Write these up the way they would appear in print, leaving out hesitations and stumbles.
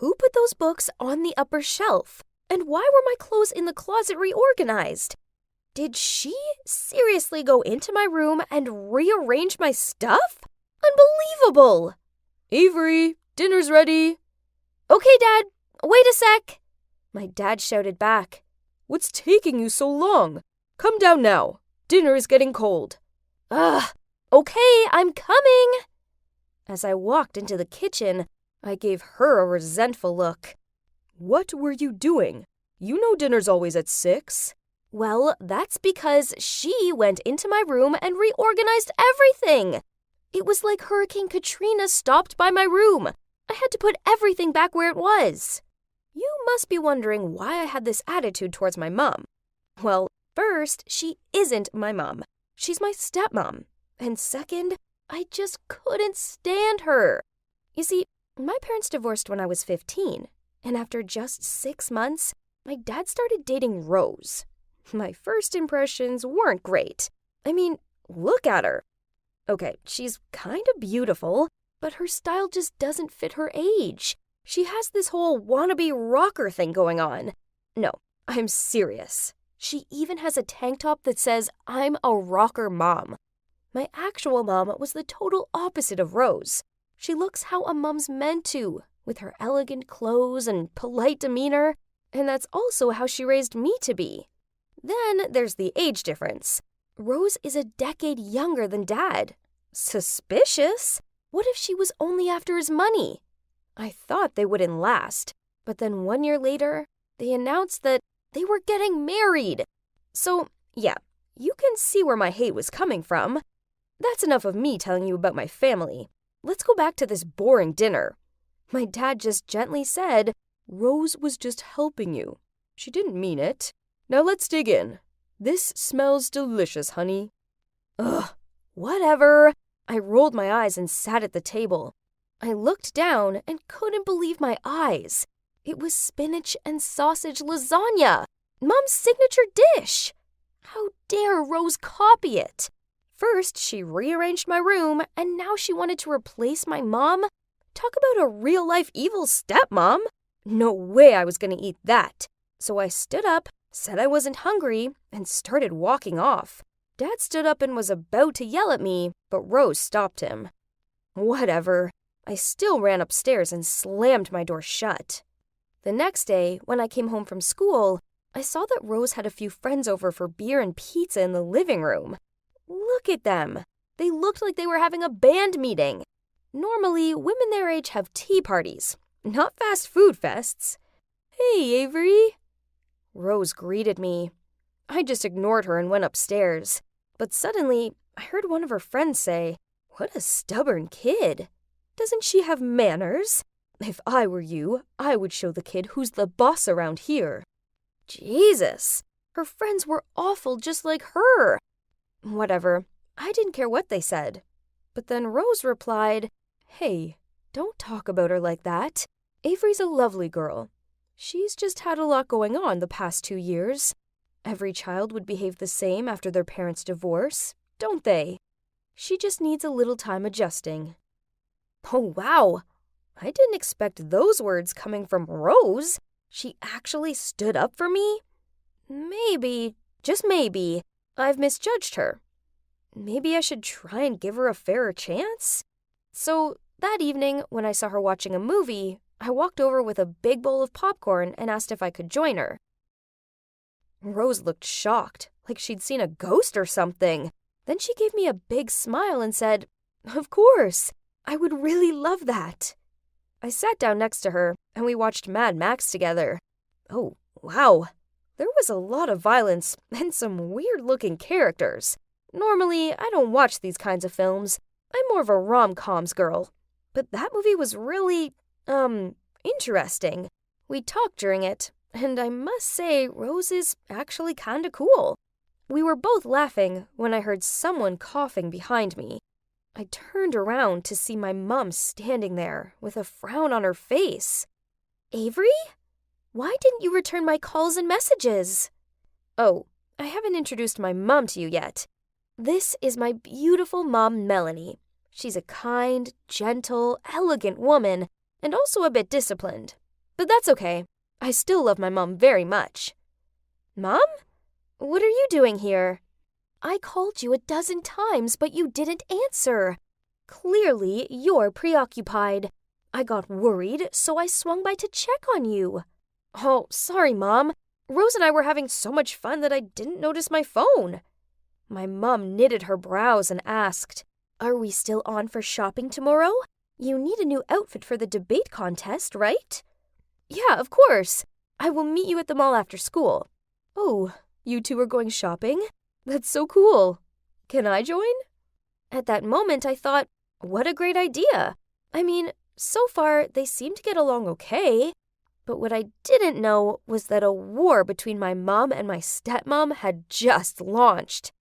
Who put those books on the upper shelf? And why were my clothes in the closet reorganized? Did she seriously go into my room and rearrange my stuff? Unbelievable! Avery, dinner's ready. Okay, Dad. Wait a sec. My dad shouted back. What's taking you so long? Come down now. Dinner is getting cold. Ugh. Okay, I'm coming. As I walked into the kitchen, I gave her a resentful look. What were you doing? You know dinner's always at 6. Well, that's because she went into my room and reorganized everything. It was like Hurricane Katrina stopped by my room. I had to put everything back where it was. You must be wondering why I had this attitude towards my mom. Well, first, she isn't my mom. She's my stepmom. And second, I just couldn't stand her. You see, my parents divorced when I was 15, and after just 6 months, my dad started dating Rose. My first impressions weren't great. I mean, look at her. Okay, she's kind of beautiful, but her style just doesn't fit her age. She has this whole wannabe rocker thing going on. No, I'm serious. She even has a tank top that says, "I'm a rocker mom." My actual mom was the total opposite of Rose. She looks how a mom's meant to, with her elegant clothes and polite demeanor, and that's also how she raised me to be. Then there's the age difference. Rose is a decade younger than Dad. Suspicious? What if she was only after his money? I thought they wouldn't last, but then 1 year later, they announced that they were getting married. So, yeah, you can see where my hate was coming from. That's enough of me telling you about my family. Let's go back to this boring dinner. My dad just gently said, Rose was just helping you. She didn't mean it. Now let's dig in. This smells delicious, honey. Ugh, whatever. I rolled my eyes and sat at the table. I looked down and couldn't believe my eyes. It was spinach and sausage lasagna, Mom's signature dish. How dare Rose copy it? First, she rearranged my room, and now she wanted to replace my mom? Talk about a real-life evil stepmom. No way I was going to eat that. So I stood up, said I wasn't hungry, and started walking off. Dad stood up and was about to yell at me, but Rose stopped him. Whatever. I still ran upstairs and slammed my door shut. The next day, when I came home from school, I saw that Rose had a few friends over for beer and pizza in the living room. Look at them. They looked like they were having a band meeting. Normally, women their age have tea parties, not fast food fests. Hey, Avery. Rose greeted me. I just ignored her and went upstairs. But suddenly, I heard one of her friends say, "What a stubborn kid. Doesn't she have manners? If I were you, I would show the kid who's the boss around here." Jesus, her friends were awful just like her. Whatever, I didn't care what they said. But then Rose replied, "Hey, don't talk about her like that. Avery's a lovely girl. She's just had a lot going on the past 2 years. Every child would behave the same after their parents' divorce, don't they? She just needs a little time adjusting." Oh, wow. I didn't expect those words coming from Rose. She actually stood up for me? Maybe, just maybe, I've misjudged her. Maybe I should try and give her a fairer chance? So, that evening, when I saw her watching a movie, I walked over with a big bowl of popcorn and asked if I could join her. Rose looked shocked, like she'd seen a ghost or something. Then she gave me a big smile and said, "Of course, I would really love that." I sat down next to her, and we watched Mad Max together. Oh, wow. There was a lot of violence and some weird-looking characters. Normally, I don't watch these kinds of films. I'm more of a rom-coms girl. But that movie was really, interesting. We talked during it, and I must say Rose is actually kinda cool. We were both laughing when I heard someone coughing behind me. I turned around to see my mom standing there with a frown on her face. "Avery? Why didn't you return my calls and messages?" "Oh, I haven't introduced my mom to you yet. This is my beautiful mom, Melanie. She's a kind, gentle, elegant woman, and also a bit disciplined. but that's okay. I still love my mom very much. Mom? What are you doing here? I called you 12 times, but you didn't answer. Clearly, you're preoccupied. I got worried, so I swung by to check on you. Oh, sorry, Mom. Rose and I were having so much fun that I didn't notice my phone. My mom knitted her brows and asked, Are we still on for shopping tomorrow? You need a new outfit for the debate contest, right? Yeah, of course. I will meet you at the mall after school. Oh, you two are going shopping? That's so cool. Can I join? At that moment, I thought, what a great idea. I mean, so far, they seem to get along okay. But what I didn't know was that a war between my mom and my stepmom had just launched.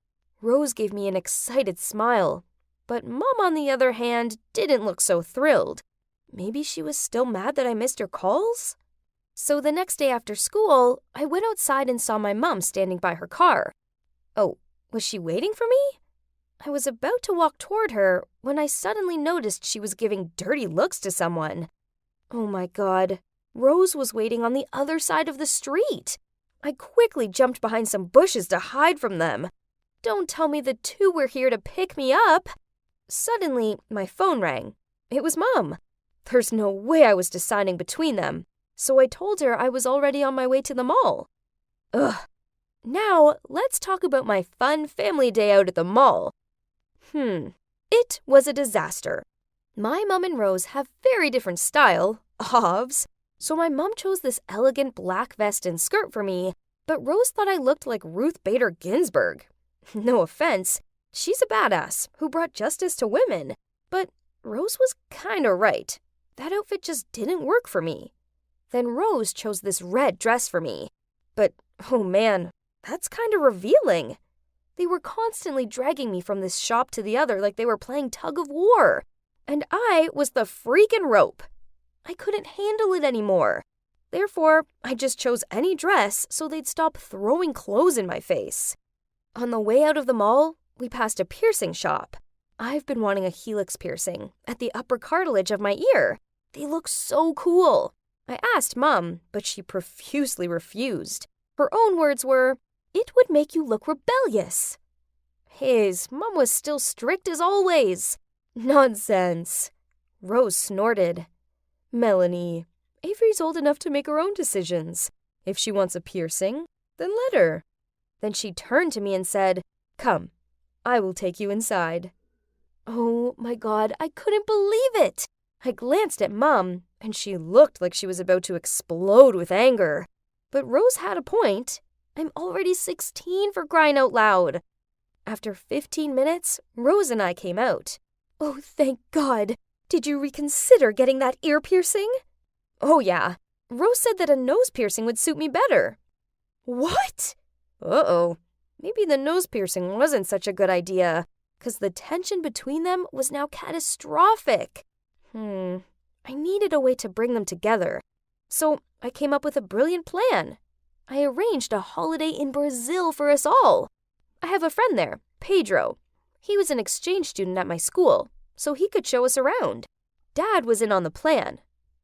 Rose gave me an excited smile, but Mom, on the other hand, didn't look so thrilled. Maybe she was still mad that I missed her calls? So the next day after school, I went outside and saw my mom standing by her car. Oh, was she waiting for me? I was about to walk toward her when I suddenly noticed she was giving dirty looks to someone. Oh my God, Rose was waiting on the other side of the street. I quickly jumped behind some bushes to hide from them. Don't tell me the two were here to pick me up. Suddenly, my phone rang. It was Mom. There's no way I was deciding between them, so I told her I was already on my way to the mall. Ugh. Now, let's talk about my fun family day out at the mall. It was a disaster. My mom and Rose have very different style, obvs, so my mom chose this elegant black vest and skirt for me, but Rose thought I looked like Ruth Bader Ginsburg. No offense, she's a badass who brought justice to women, but Rose was kinda right. That outfit just didn't work for me. Then Rose chose this red dress for me. But, oh man, that's kinda revealing. They were constantly dragging me from this shop to the other like they were playing tug of war. And I was the freaking rope. I couldn't handle it anymore. Therefore, I just chose any dress so they'd stop throwing clothes in my face. On the way out of the mall, we passed a piercing shop. I've been wanting a helix piercing at the upper cartilage of my ear. They look so cool. I asked Mom, but she profusely refused. Her own words were, "It would make you look rebellious." Mom was still strict as always. Nonsense. Rose snorted. Melanie, Avery's old enough to make her own decisions. If she wants a piercing, then let her. Then she turned to me and said, Come, I will take you inside. Oh my God, I couldn't believe it. I glanced at Mom, and she looked like she was about to explode with anger. But Rose had a point. I'm already 16 for crying out loud. After 15 minutes, Rose and I came out. Oh, thank God. Did you reconsider getting that ear piercing? Oh, yeah. Rose said that a nose piercing would suit me better. What? Uh-oh. Maybe the nose piercing wasn't such a good idea, because the tension between them was now catastrophic. I needed a way to bring them together. So I came up with a brilliant plan. I arranged a holiday in Brazil for us all. I have a friend there, Pedro. He was an exchange student at my school, so he could show us around. Dad was in on the plan.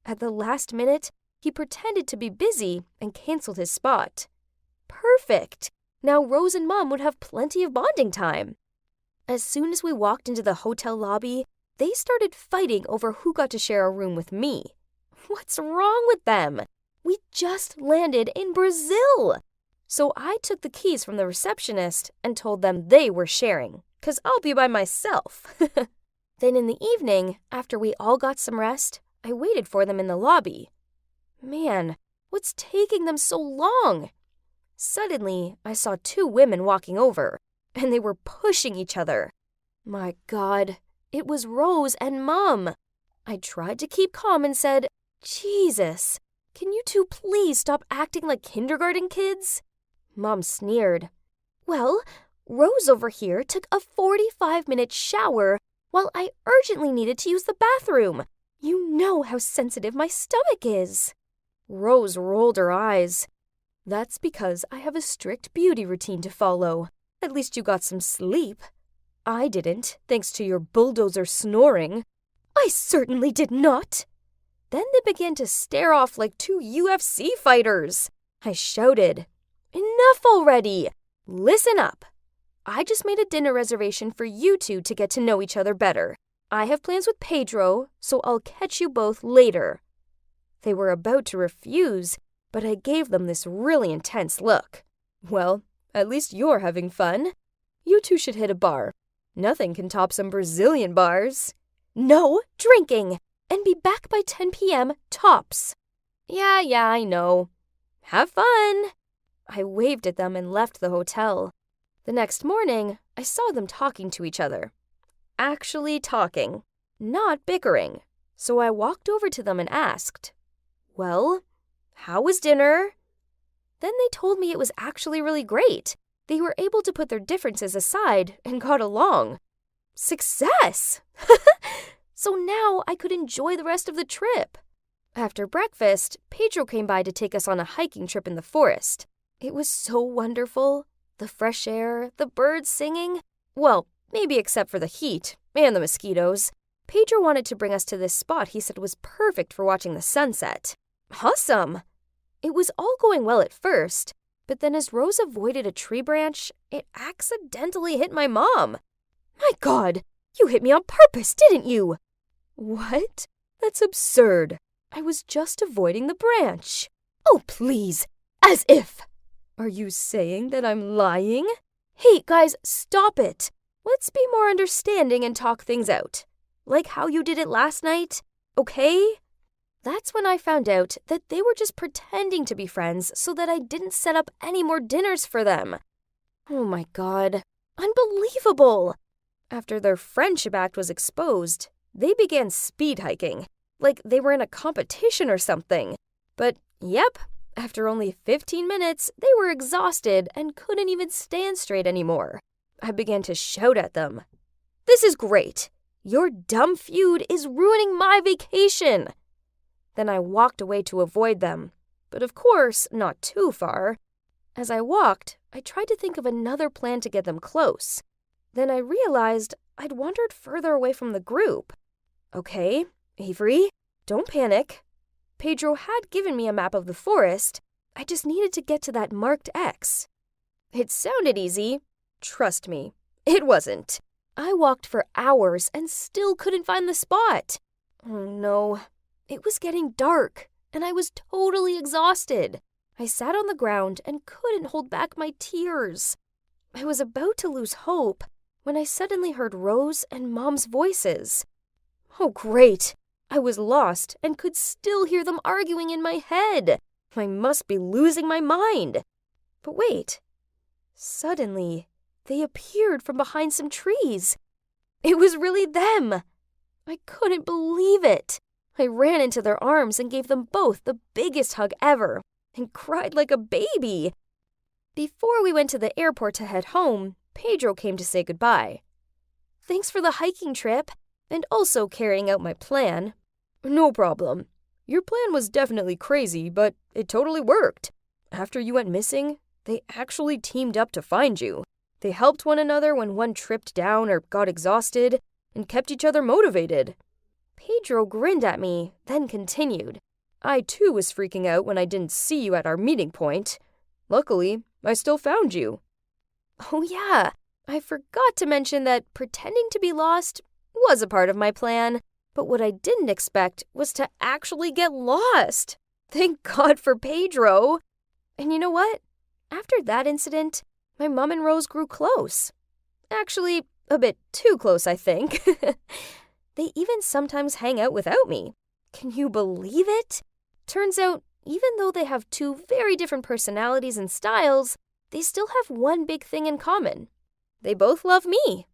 At the last minute, he pretended to be busy and canceled his spot. Perfect! Now Rose and Mom would have plenty of bonding time. As soon as we walked into the hotel lobby, they started fighting over who got to share a room with me. What's wrong with them? We just landed in Brazil. So I took the keys from the receptionist and told them they were sharing, 'cause I'll be by myself. Then in the evening, after we all got some rest, I waited for them in the lobby. Man, what's taking them so long? Suddenly, I saw two women walking over, and they were pushing each other. My God, it was Rose and Mom. I tried to keep calm and said, Jesus, can you two please stop acting like kindergarten kids? Mom sneered. Well, Rose over here took a 45-minute shower while I urgently needed to use the bathroom. You know how sensitive my stomach is. Rose rolled her eyes. That's because I have a strict beauty routine to follow. At least you got some sleep. I didn't, thanks to your bulldozer snoring. I certainly did not. Then they began to stare off like two UFC fighters. I shouted, "Enough already! Listen up. I just made a dinner reservation for you two to get to know each other better. I have plans with Pedro, so I'll catch you both later." They were about to refuse, but I gave them this really intense look. Well, at least you're having fun. You two should hit a bar. Nothing can top some Brazilian bars. No drinking, and be back by 10 p.m. tops. Yeah, I know. Have fun. I waved at them and left the hotel. The next morning, I saw them talking to each other. Actually talking, not bickering. So I walked over to them and asked, "Well, how was dinner?" Then they told me it was actually really great. They were able to put their differences aside and got along. Success! So now I could enjoy the rest of the trip. After breakfast, Pedro came by to take us on a hiking trip in the forest. It was so wonderful. The fresh air, the birds singing. Well, maybe except for the heat and the mosquitoes. Pedro wanted to bring us to this spot he said was perfect for watching the sunset. Awesome! It was all going well at first, but then as Rose avoided a tree branch, it accidentally hit my mom. My God, you hit me on purpose, didn't you? What? That's absurd. I was just avoiding the branch. Oh, please. As if. Are you saying that I'm lying? Hey, guys, stop it. Let's be more understanding and talk things out. Like how you did it last night, okay? That's when I found out that they were just pretending to be friends so that I didn't set up any more dinners for them. Oh my God. Unbelievable. After their friendship act was exposed, they began speed hiking, like they were in a competition or something. But yep, after only 15 minutes, they were exhausted and couldn't even stand straight anymore. I began to shout at them. "This is great. Your dumb feud is ruining my vacation." Then I walked away to avoid them, but of course, not too far. As I walked, I tried to think of another plan to get them close. Then I realized I'd wandered further away from the group. Okay, Avery, don't panic. Pedro had given me a map of the forest. I just needed to get to that marked X. It sounded easy. Trust me, it wasn't. I walked for hours and still couldn't find the spot. Oh no, it was getting dark, and I was totally exhausted. I sat on the ground and couldn't hold back my tears. I was about to lose hope when I suddenly heard Rose and Mom's voices. Oh, great! I was lost and could still hear them arguing in my head. I must be losing my mind. But wait. Suddenly, they appeared from behind some trees. It was really them. I couldn't believe it. I ran into their arms and gave them both the biggest hug ever and cried like a baby. Before we went to the airport to head home, Pedro came to say goodbye. Thanks for the hiking trip and also carrying out my plan. No problem. Your plan was definitely crazy, but it totally worked. After you went missing, they actually teamed up to find you. They helped one another when one tripped down or got exhausted and kept each other motivated. Pedro grinned at me, then continued. I too was freaking out when I didn't see you at our meeting point. Luckily, I still found you. Oh yeah, I forgot to mention that pretending to be lost was a part of my plan, but what I didn't expect was to actually get lost. Thank God for Pedro. And you know what? After that incident, my mom and Rose grew close. Actually, a bit too close, I think. They even sometimes hang out without me. Can you believe it? Turns out, even though they have two very different personalities and styles, they still have one big thing in common. They both love me.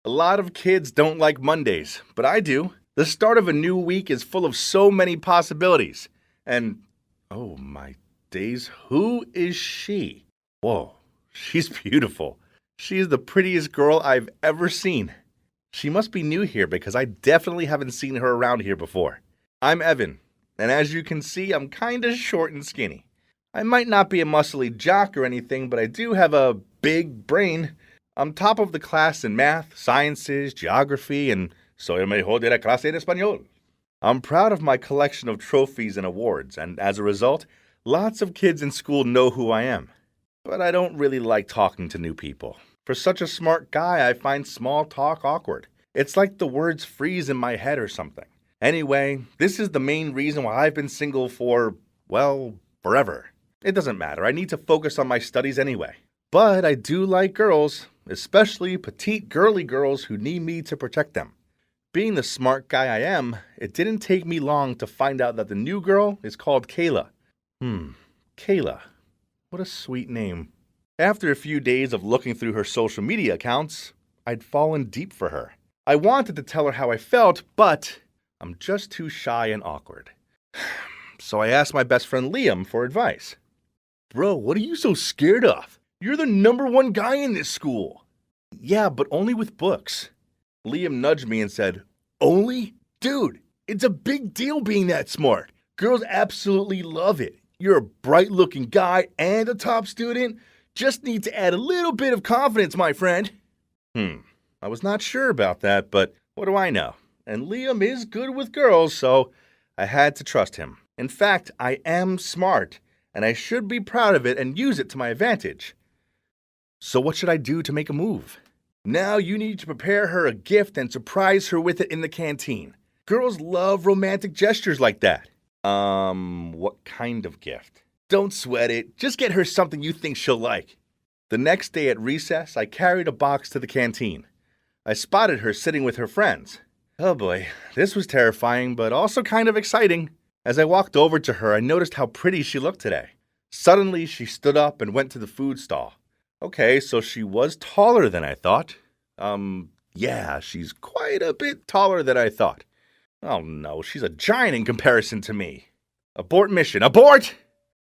A lot of kids don't like Mondays, but I do. The start of a new week is full of so many possibilities. And, oh my days, who is she? Whoa, she's beautiful. She is the prettiest girl I've ever seen. She must be new here because I definitely haven't seen her around here before. I'm Evan. And as you can see, I'm kinda short and skinny. I might not be a muscly jock or anything, but I do have a big brain. I'm top of the class in math, sciences, geography, and soy el mejor de la clase en español. I'm proud of my collection of trophies and awards, and as a result, lots of kids in school know who I am. But I don't really like talking to new people. For such a smart guy, I find small talk awkward. It's like the words freeze in my head or something. Anyway, this is the main reason why I've been single for, well, forever. It doesn't matter, I need to focus on my studies anyway. But I do like girls, especially petite girly girls who need me to protect them. Being the smart guy I am, it didn't take me long to find out that the new girl is called Kayla. Kayla. What a sweet name. After a few days of looking through her social media accounts, I'd fallen deep for her. I wanted to tell her how I felt, but I'm just too shy and awkward. So I asked my best friend Liam for advice. Bro, what are you so scared of? You're the #1 guy in this school. Yeah, but only with books. Liam nudged me and said, Only? Dude, it's a big deal being that smart. Girls absolutely love it. You're a bright-looking guy and a top student. Just need to add a little bit of confidence, my friend. I was not sure about that, but what do I know? And Liam is good with girls, so I had to trust him. In fact, I am smart, and I should be proud of it and use it to my advantage. So what should I do to make a move? Now you need to prepare her a gift and surprise her with it in the canteen. Girls love romantic gestures like that. What kind of gift? Don't sweat it. Just get her something you think she'll like. The next day at recess, I carried a box to the canteen. I spotted her sitting with her friends. Oh boy, this was terrifying, but also kind of exciting. As I walked over to her, I noticed how pretty she looked today. Suddenly, she stood up and went to the food stall. Okay, so she was taller than I thought. Yeah, she's quite a bit taller than I thought. Oh no, she's a giant in comparison to me. Abort mission, abort!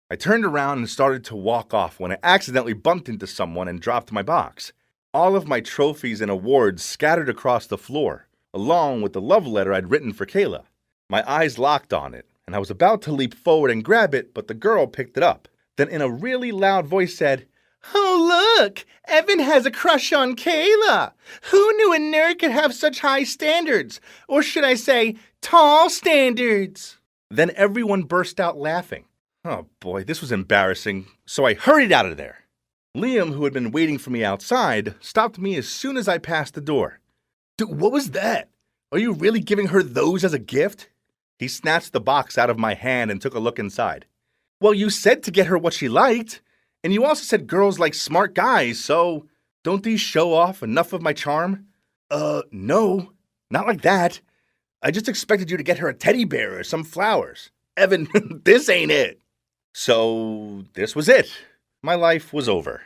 I turned around and started to walk off when I accidentally bumped into someone and dropped my box. All of my trophies and awards scattered across the floor, along with the love letter I'd written for Kayla. My eyes locked on it, and I was about to leap forward and grab it, but the girl picked it up. Then in a really loud voice said, Oh look, Evan has a crush on Kayla. Who knew a nerd could have such high standards? Or should I say, tall standards? Then everyone burst out laughing. Oh boy, this was embarrassing, so I hurried out of there. Liam, who had been waiting for me outside, stopped me as soon as I passed the door. Dude, what was that? Are you really giving her those as a gift? He snatched the box out of my hand and took a look inside. Well, you said to get her what she liked, and you also said girls like smart guys, so don't these show off enough of my charm? No, not like that. I just expected you to get her a teddy bear or some flowers. Evan, this ain't it. So this was it. My life was over.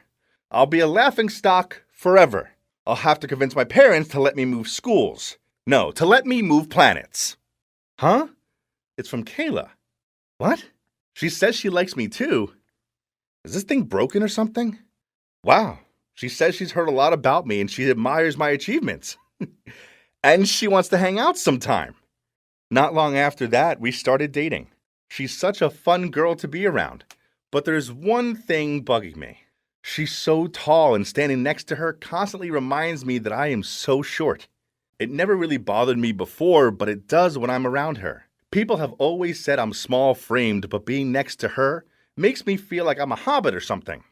I'll be a laughingstock forever. I'll have to convince my parents to let me move schools. No, to let me move planets. Huh? It's from Kayla. What? She says she likes me too. Is this thing broken or something? Wow. She says she's heard a lot about me and she admires my achievements. And she wants to hang out sometime. Not long after that, we started dating. She's such a fun girl to be around. But there's one thing bugging me. She's so tall and standing next to her constantly reminds me that I am so short. It never really bothered me before, but it does when I'm around her. People have always said I'm small-framed, but being next to her makes me feel like I'm a hobbit or something.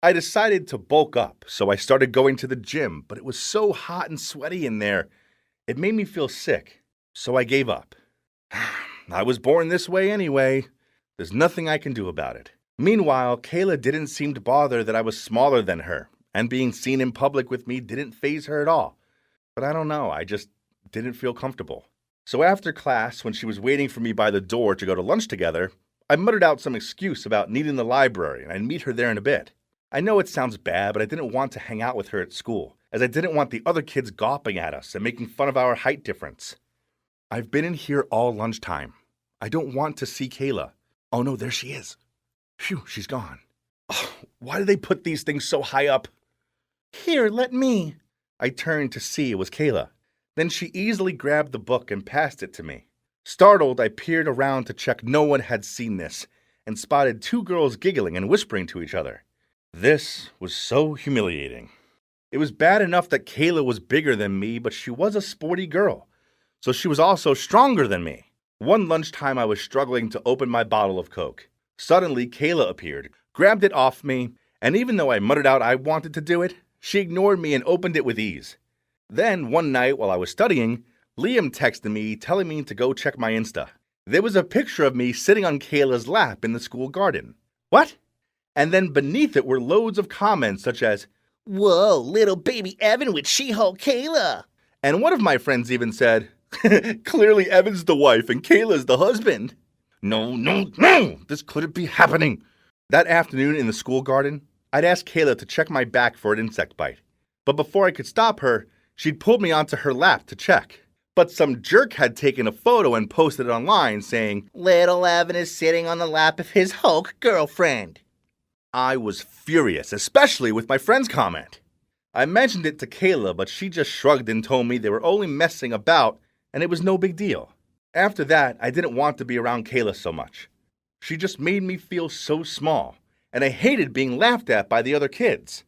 I decided to bulk up, so I started going to the gym, but it was so hot and sweaty in there, it made me feel sick, so I gave up. I was born this way anyway. There's nothing I can do about it. Meanwhile, Kayla didn't seem to bother that I was smaller than her, and being seen in public with me didn't faze her at all. But I don't know, I just didn't feel comfortable. So after class, when she was waiting for me by the door to go to lunch together, I muttered out some excuse about needing the library, and I'd meet her there in a bit. I know it sounds bad, but I didn't want to hang out with her at school, as I didn't want the other kids gawping at us and making fun of our height difference. I've been in here all lunchtime. I don't want to see Kayla. Oh no, there she is. Phew, she's gone. Oh, why do they put these things so high up? Here, let me. I turned to see it was Kayla. Then she easily grabbed the book and passed it to me. Startled, I peered around to check no one had seen this and spotted two girls giggling and whispering to each other. This was so humiliating. It was bad enough that Kayla was bigger than me, but she was a sporty girl, so she was also stronger than me. One lunchtime, I was struggling to open my bottle of Coke. Suddenly, Kayla appeared, grabbed it off me, and even though I muttered out I wanted to do it, she ignored me and opened it with ease. Then, one night while I was studying, Liam texted me telling me to go check my Insta. There was a picture of me sitting on Kayla's lap in the school garden. What? And then beneath it were loads of comments such as, "Whoa, little baby Evan with She-Hulk Kayla." And one of my friends even said, "Clearly Evan's the wife and Kayla's the husband." No, this couldn't be happening. That afternoon in the school garden, I'd asked Kayla to check my back for an insect bite. But before I could stop her, she'd pulled me onto her lap to check. But some jerk had taken a photo and posted it online saying, "Little Evan is sitting on the lap of his Hulk girlfriend." I was furious, especially with my friend's comment. I mentioned it to Kayla, but she just shrugged and told me they were only messing about and it was no big deal. After that, I didn't want to be around Kayla so much. She just made me feel so small, and I hated being laughed at by the other kids.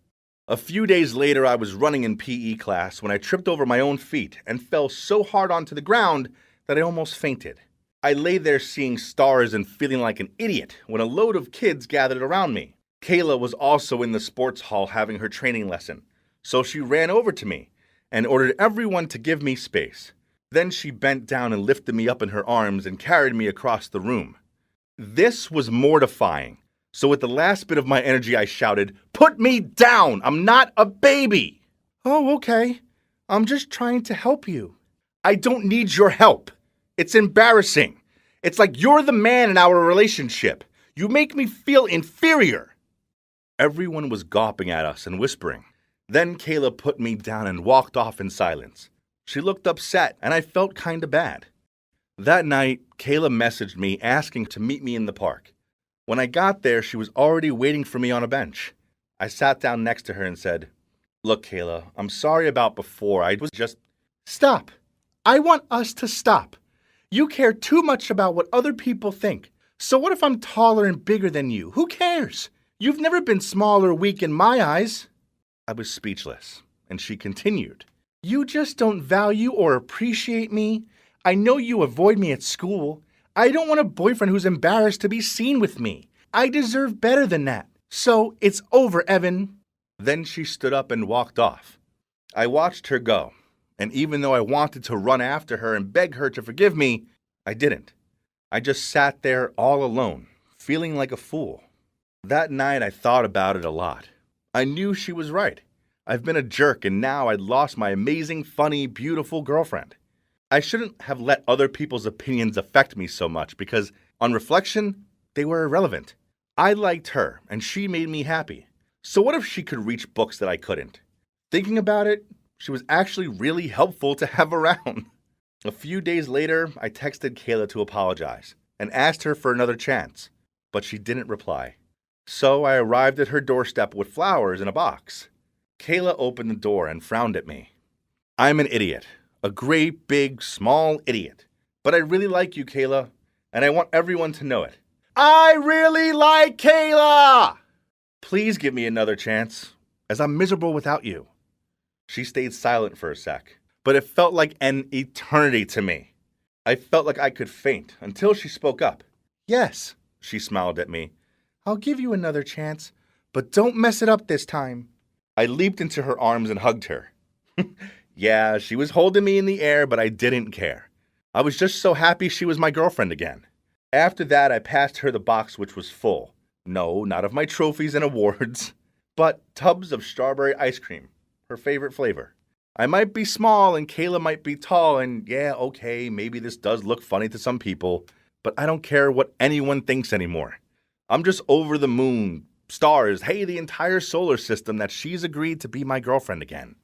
A few days later, I was running in PE class when I tripped over my own feet and fell so hard onto the ground that I almost fainted. I lay there seeing stars and feeling like an idiot when a load of kids gathered around me. Kayla was also in the sports hall having her training lesson, so she ran over to me and ordered everyone to give me space. Then she bent down and lifted me up in her arms and carried me across the room. This was mortifying. So with the last bit of my energy, I shouted, "Put me down! I'm not a baby!" "Oh, okay. I'm just trying to help you." "I don't need your help. It's embarrassing. It's like you're the man in our relationship. You make me feel inferior." Everyone was gawping at us and whispering. Then Kayla put me down and walked off in silence. She looked upset, and I felt kinda bad. That night, Kayla messaged me asking to meet me in the park. When I got there, she was already waiting for me on a bench. I sat down next to her and said, "Look, Kayla, I'm sorry about before. I was just..." "Stop. I want us to stop. You care too much about what other people think. So what if I'm taller and bigger than you? Who cares? You've never been small or weak in my eyes." I was speechless, and she continued, "You just don't value or appreciate me. I know you avoid me at school. I don't want a boyfriend who's embarrassed to be seen with me. I deserve better than that. So it's over, Evan." Then she stood up and walked off. I watched her go, and even though I wanted to run after her and beg her to forgive me, I didn't. I just sat there all alone, feeling like a fool. That night I thought about it a lot. I knew she was right. I've been a jerk, and now I'd lost my amazing, funny, beautiful girlfriend. I shouldn't have let other people's opinions affect me so much because, on reflection, they were irrelevant. I liked her, and she made me happy. So what if she could reach books that I couldn't? Thinking about it, she was actually really helpful to have around. A few days later, I texted Kayla to apologize and asked her for another chance, but she didn't reply. So I arrived at her doorstep with flowers in a box. Kayla opened the door and frowned at me. "I'm an idiot. A great, big, small idiot. But I really like you, Kayla, and I want everyone to know it. I really like Kayla! Please give me another chance, as I'm miserable without you." She stayed silent for a sec, but it felt like an eternity to me. I felt like I could faint until she spoke up. "Yes," she smiled at me. "I'll give you another chance, but don't mess it up this time." I leaped into her arms and hugged her. Yeah, she was holding me in the air, but I didn't care. I was just so happy she was my girlfriend again. After that, I passed her the box, which was full. No, not of my trophies and awards, but tubs of strawberry ice cream, her favorite flavor. I might be small and Kayla might be tall, and yeah, okay, maybe this does look funny to some people, but I don't care what anyone thinks anymore. I'm just over the moon, stars, hey, the entire solar system that she's agreed to be my girlfriend again.